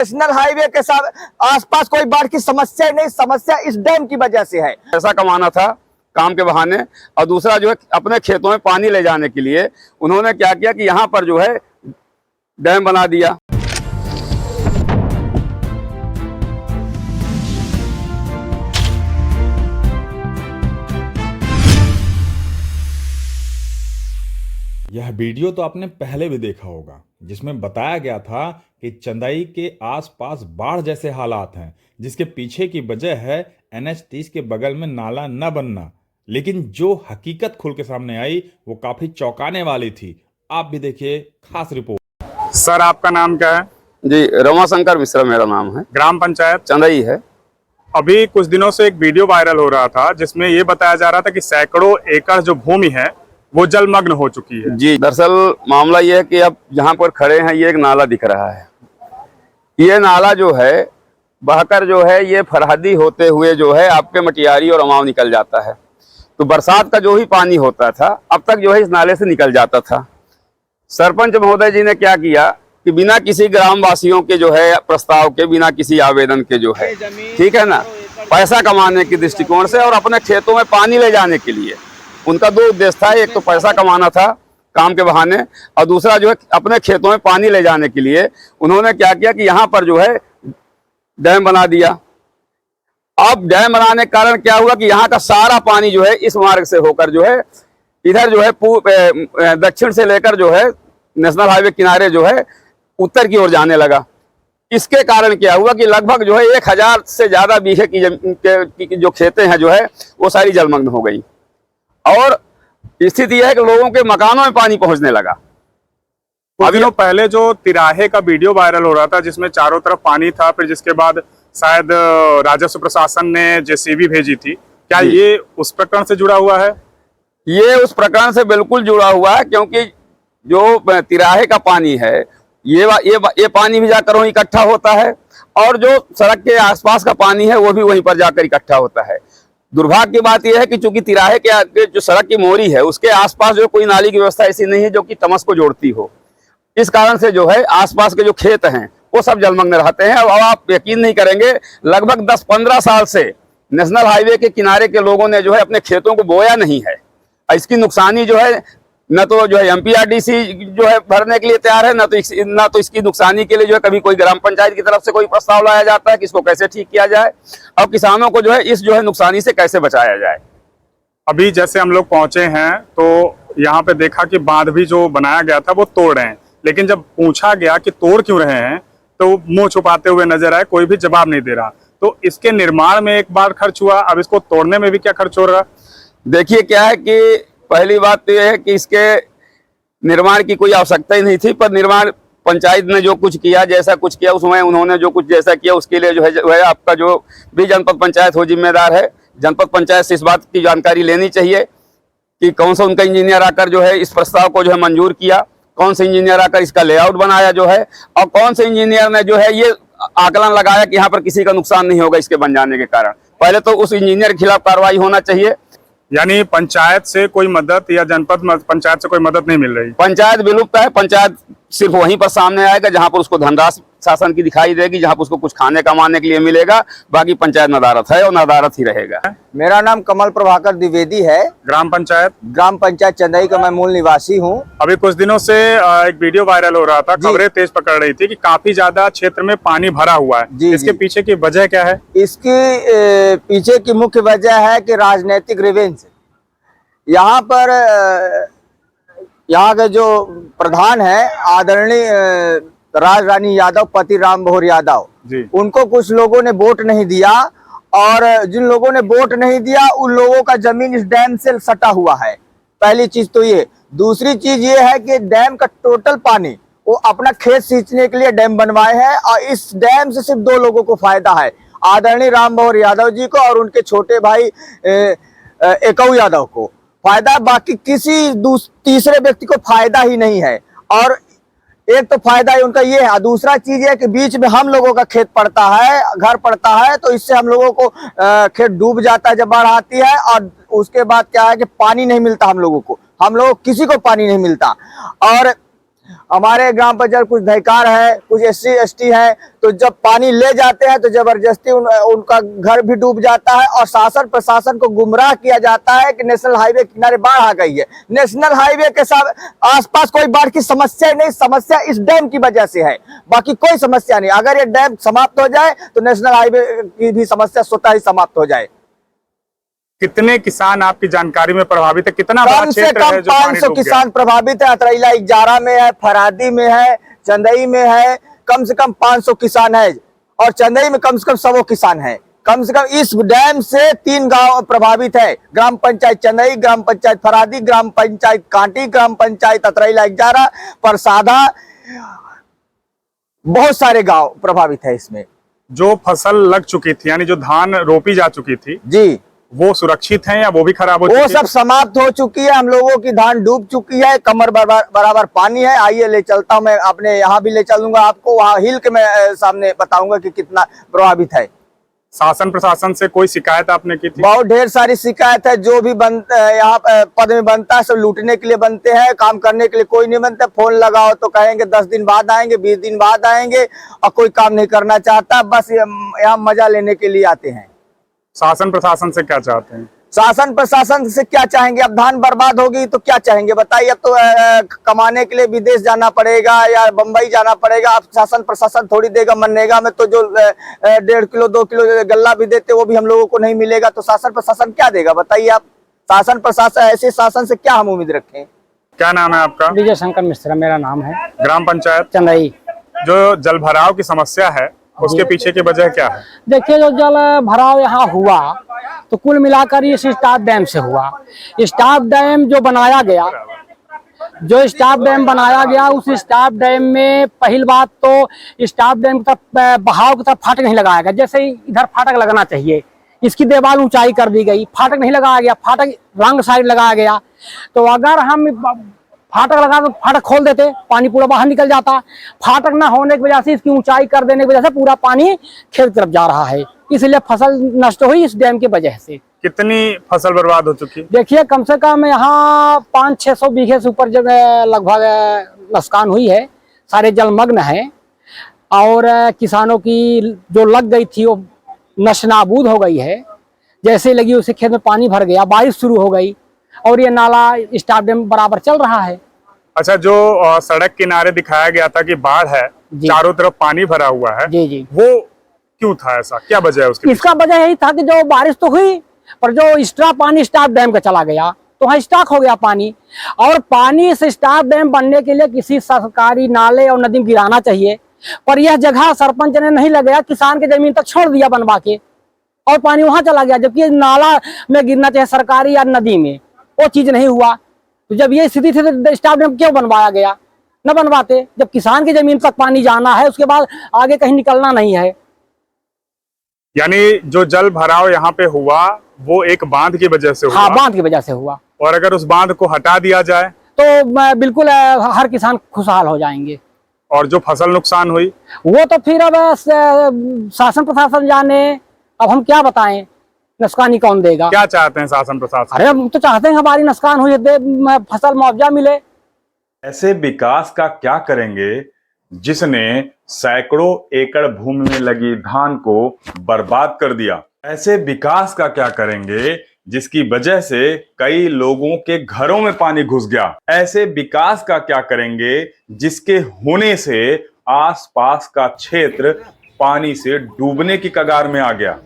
National highway के साथ आसपास कोई बाढ़ की समस्या नहीं, समस्या इस डैम की वजह से है। पैसा कमाना था काम के बहाने, और दूसरा जो है अपने खेतों में पानी ले जाने के लिए उन्होंने क्या किया कि यहाँ पर जो है डैम बना दिया। यह वीडियो तो आपने पहले भी देखा होगा, जिसमें बताया गया था कि चंदई के आसपास बाढ़ जैसे हालात हैं, जिसके पीछे की वजह है NH-30 के बगल में नाला न बनना। लेकिन जो हकीकत खुल के सामने आई वो काफी चौंकाने वाली थी। आप भी देखिए खास रिपोर्ट। सर, आपका नाम क्या है? जी, रमाशंकर मिश्रा मेरा नाम है। ग्राम पंचायत चंदई है। अभी कुछ दिनों से एक वीडियो वायरल हो रहा था जिसमें ये बताया जा रहा था कि सैकड़ों एकड़ जो भूमि है वो जलमग्न हो चुकी है। जी, दरअसल मामला ये है कि अब जहाँ पर खड़े हैं ये एक नाला दिख रहा है। ये नाला जो है बहकर जो है ये फरहदी होते हुए जो है आपके मटियारी और अमाव निकल जाता है। तो बरसात का जो ही पानी होता था अब तक जो है इस नाले से निकल जाता था। सरपंच महोदय जी ने क्या किया कि बिना किसी ग्रामवासियों के जो है प्रस्ताव के, बिना किसी आवेदन के जो है, ठीक है ना, पैसा कमाने के दृष्टिकोण से और अपने खेतों में पानी ले जाने के लिए उनका दो उद्देश्य था। एक तो पैसा कमाना था काम के बहाने, और दूसरा जो है अपने खेतों में पानी ले जाने के लिए उन्होंने क्या किया कि यहाँ पर जो है डैम बना दिया। अब डैम बनाने के कारण क्या हुआ कि यहाँ का सारा पानी जो है इस मार्ग से होकर जो है इधर जो है दक्षिण से लेकर जो है नेशनल हाईवे किनारे जो है उत्तर की ओर जाने लगा। इसके कारण क्या हुआ कि लगभग जो है 1000 से ज्यादा बीघे की जो खेतें हैं जो है वो सारी जलमग्न हो गई, और स्थिति यह है कि लोगों के मकानों में पानी पहुंचने लगा। कुछ दिनों पहले जो तिराहे का वीडियो वायरल हो रहा था जिसमें चारों तरफ पानी था, फिर जिसके बाद शायद राजस्व प्रशासन ने JCB भेजी थी, क्या ये उस प्रकरण से जुड़ा हुआ है? ये उस प्रकरण से बिल्कुल जुड़ा हुआ है, क्योंकि जो तिराहे का पानी है ये पानी भी जाकर वहीं इकट्ठा होता है, और जो सड़क के आसपास का पानी है वो भी वहीं पर जाकर इकट्ठा होता है। दुर्भाग्य की बात यह है कि चूंकि तिराहे के आगे जो सड़क की मोरी है उसके आसपास जो कोई नाली की व्यवस्था ऐसी नहीं है जो कि तमस को जोड़ती हो। इस कारण से जो है आसपास के जो खेत हैं वो सब जलमग्न रहते हैं। अब आप यकीन नहीं करेंगे, लगभग 10-15 साल से नेशनल हाईवे के किनारे के लोगों ने जो है अपने खेतों को बोया नहीं है। इसकी नुकसानी जो है न तो जो है MPRDC जो है भरने के लिए तैयार है, न तो इसकी नुकसानी के लिए जो है कभी कोई ग्राम पंचायत की तरफ से कोई प्रस्ताव लाया जाता है कि इसको कैसे ठीक किया जाए और किसानों को जो है इस जो है नुकसानी से कैसे बचाया जाए। अभी जैसे हम लोग पहुंचे हैं तो यहाँ पे देखा कि बांध भी जो बनाया गया था वो तोड़ रहे हैं, लेकिन जब पूछा गया कि तोड़ क्यों रहे हैं तो मुंह छुपाते हुए नजर आए, कोई भी जवाब नहीं दे रहा। तो इसके निर्माण में एक बार खर्च हुआ, अब इसको तोड़ने में भी क्या खर्च हो रहा? देखिए, क्या है कि पहली बात तो यह है कि इसके निर्माण की कोई आवश्यकता ही नहीं थी, पर निर्माण पंचायत ने जो कुछ किया, जैसा कुछ किया उसमें उन्होंने जो कुछ जैसा किया उसके लिए जो है आपका जो भी जनपद पंचायत हो जिम्मेदार है। जनपद पंचायत से इस बात की जानकारी लेनी चाहिए कि कौन सा उनका इंजीनियर आकर जो है इस प्रस्ताव को जो है मंजूर किया, कौन से इंजीनियर आकर इसका लेआउट बनाया जो है, और कौन से इंजीनियर ने जो है ये आकलन लगाया कि यहाँ पर किसी का नुकसान नहीं होगा इसके बन जाने के कारण। पहले तो उस इंजीनियर के खिलाफ कार्रवाई होना चाहिए। यानी पंचायत से कोई मदद या जनपद पंचायत से कोई मदद नहीं मिल रही? पंचायत विलुप्त है। पंचायत सिर्फ वहीं पर सामने आएगा जहां पर उसको धनराशि शासन की दिखाई देगी, जहां पर उसको कुछ खाने कमाने के लिए मिलेगा। बाकी पंचायत नदारत है और नदारत ही रहेगा। मेरा नाम कमल प्रभाकर द्विवेदी है। ग्राम पंचायत चंदई का मैं मूल निवासी हूँ। अभी कुछ दिनों से एक वीडियो वायरल हो रहा था, खबरें तेज पकड़ रही थी कि काफी ज्यादा क्षेत्र में पानी भरा हुआ है। इसके पीछे की वजह क्या है? इसके पीछे की मुख्य वजह है कि राजनीतिक रिवेंज। यहाँ पर यहाँ के जो प्रधान है आदरणीय राज रानी यादव, पति राम बहोर यादव, उनको कुछ लोगों ने वोट नहीं दिया, और जिन लोगों ने वोट नहीं दिया उन लोगों का जमीन इस डैम से सटा हुआ है। पहली चीज तो ये। दूसरी चीज ये है कि डैम का टोटल पानी वो अपना खेत सींचने के लिए डैम बनवाए हैं, और इस डैम से सिर्फ 2 लोगों को फायदा है, आदरणीय राम बहोर यादव जी को और उनके छोटे भाई एकऊ यादव को फायदा। बाकी किसी तीसरे व्यक्ति को फायदा ही नहीं है। और एक तो फायदा है उनका ये है, दूसरा चीज है कि बीच में हम लोगों का खेत पड़ता है, घर पड़ता है, तो इससे हम लोगों को खेत डूब जाता है जब बाढ़ आती है। और उसके बाद क्या है कि पानी नहीं मिलता हम लोगों को, किसी को पानी नहीं मिलता। और हमारे ग्राम पंचायत कुछ अधिकार है, कुछ SC ST है, तो जब पानी ले जाते हैं तो जबरदस्ती उनका घर भी डूब जाता है और शासन प्रशासन को गुमराह किया जाता है कि नेशनल हाईवे किनारे बाढ़ आ गई है। नेशनल हाईवे के साथ आसपास कोई बाढ़ की समस्या नहीं, समस्या इस डैम की वजह से है, बाकी कोई समस्या नहीं। अगर ये डैम समाप्त हो जाए तो नेशनल हाईवे की भी समस्या स्वतः ही समाप्त हो जाए। कितने किसान आपकी जानकारी में प्रभावित है? कितना बड़ा कम से क्षेत्र कम है जो पानी 500 डूब गया? किसान प्रभावित है। अतरैला इजारा में है, फरादी में है, चंदई में है, कम से कम 500 किसान है और चंदई में कम से कम 100 किसान है। कम से कम इस डैम से 3 गांव प्रभावित है, ग्राम पंचायत चंदई, ग्राम पंचायत फरादी, ग्राम पंचायत कांटी, ग्राम पंचायत अतरैला इजारा, परसादा, बहुत सारे गांव प्रभावित है इसमें। जो फसल लग चुकी थी यानी जो धान रोपी जा चुकी थी जी, वो सुरक्षित है या वो भी खराब हो वो चुकी है? सब समाप्त हो चुकी है। हम लोगों की धान डूब चुकी है, कमर बराबर पानी है। आइए ले चलता हूं, मैं अपने यहाँ भी ले चलूंगा आपको, वहाँ हिल के मैं सामने बताऊंगा कि कितना प्रभावित है। शासन प्रशासन से कोई शिकायत आपने की थी? बहुत ढेर सारी शिकायत है। जो भी यहाँ पद में बनता है सब लूटने के लिए बनते हैं, काम करने के लिए कोई नहीं बनता। फोन लगाओ तो कहेंगे 10 दिन बाद आएंगे, 20 दिन बाद आएंगे और कोई काम नहीं करना चाहता, बस यहाँ मजा लेने के लिए आते हैं। शासन प्रशासन से क्या चाहते हैं? शासन प्रशासन से क्या चाहेंगे? अब धान बर्बाद होगी तो क्या चाहेंगे बताइए? अब तो कमाने के लिए विदेश जाना पड़ेगा या बंबई जाना पड़ेगा। अब शासन प्रशासन थोड़ी देगा। मनरेगा में तो जो 1.5 किलो 2 किलो गल्ला भी देते वो भी हम लोगों को नहीं मिलेगा, तो शासन प्रशासन क्या देगा बताइए आप? शासन प्रशासन, ऐसे शासन से क्या हम उम्मीद रखें? क्या नाम है आपका? विजय शंकर मिश्रा मेरा नाम है। ग्राम पंचायत चंदई। जो जल भराव की समस्या है उसके पीछे की वजह क्या है? देखिए, जो जल भराव यहाँ हुआ तो कुल मिलाकर ये स्टाफ डैम से हुआ। स्टाफ डैम जो बनाया गया, उस स्टाफ डैम में पहली बात तो स्टाफ डैम की तरफ बहाव की तरफ फाटक नहीं लगाया गया। जैसे इधर फाटक लगना चाहिए, इसकी दीवार ऊंचाई कर दी गई, फाटक नहीं लगाया गया, फाटक रंग साइड लगाया गया। तो अगर हम फाटक लगा तो फाटक खोल देते, पानी पूरा बाहर निकल जाता। फाटक ना होने की वजह से, इसकी ऊंचाई कर देने की वजह से पूरा पानी खेत की तरफ जा रहा है, इसलिए फसल नष्ट हुई इस डैम की वजह से। कितनी फसल बर्बाद हो चुकी? देखिए, कम से कम यहाँ 500-600 बीघे से ऊपर जगह लगभग नुकसान हुई है। सारे जलमग्न है और किसानों की जो लग गई थी वो नष्ट नाबूद हो गई है। जैसे लगी उसे खेत में पानी भर गया, बारिश शुरू हो गई और ये नाला स्टाफ डैम बराबर चल रहा है। अच्छा, जो सड़क किनारे दिखाया गया था कि बाढ़ है, चारों तरफ पानी भरा हुआ है, जी, वो क्यों था? ऐसा क्या वजह है उसकी? इसका वजह यही था कि जो बारिश तो हुई पर जो एक्स्ट्रा पानी स्टाफ डैम का चला गया तो वहाँ स्टॉक हो गया पानी। और पानी से स्टाफ डैम बनने के लिए किसी सरकारी नाले और नदी में गिराना चाहिए, पर यह जगह सरपंच ने नहीं लगाया, किसान के जमीन तक छोड़ दिया बनवा के और पानी वहां चला गया, जबकि नाला में गिरना चाहिए सरकारी या नदी में, वो चीज नहीं हुआ। तो जब ये स्थिति थी तो स्टाफ डैम क्यों बनवाया गया? न बनवाते, जब किसान की जमीन तक पानी जाना है उसके बाद आगे कहीं निकलना नहीं है। यानी जो जल भराव यहाँ पे हुआ वो एक बांध की वजह से हुआ? हाँ, बांध की वजह से हुआ। और अगर उस बांध को हटा दिया जाए तो बिल्कुल हर किसान खुशहाल हो जाएंगे। और जो फसल नुकसान हुई वो तो फिर अब शासन प्रशासन जाने, अब हम क्या बताएं, नुकसानी कौन देगा? क्या चाहते हैं शासन प्रशासन? अरे हम तो चाहते हैं हमारी नुकसान हुई फसल मुआवजा मिले। ऐसे विकास का क्या करेंगे जिसने सैकड़ों एकड़ भूमि में लगी धान को बर्बाद कर दिया? ऐसे विकास का क्या करेंगे जिसकी वजह से कई लोगों के घरों में पानी घुस गया? ऐसे विकास का क्या करेंगे जिसके होने से आसपास का क्षेत्र पानी से डूबने की कगार में आ गया?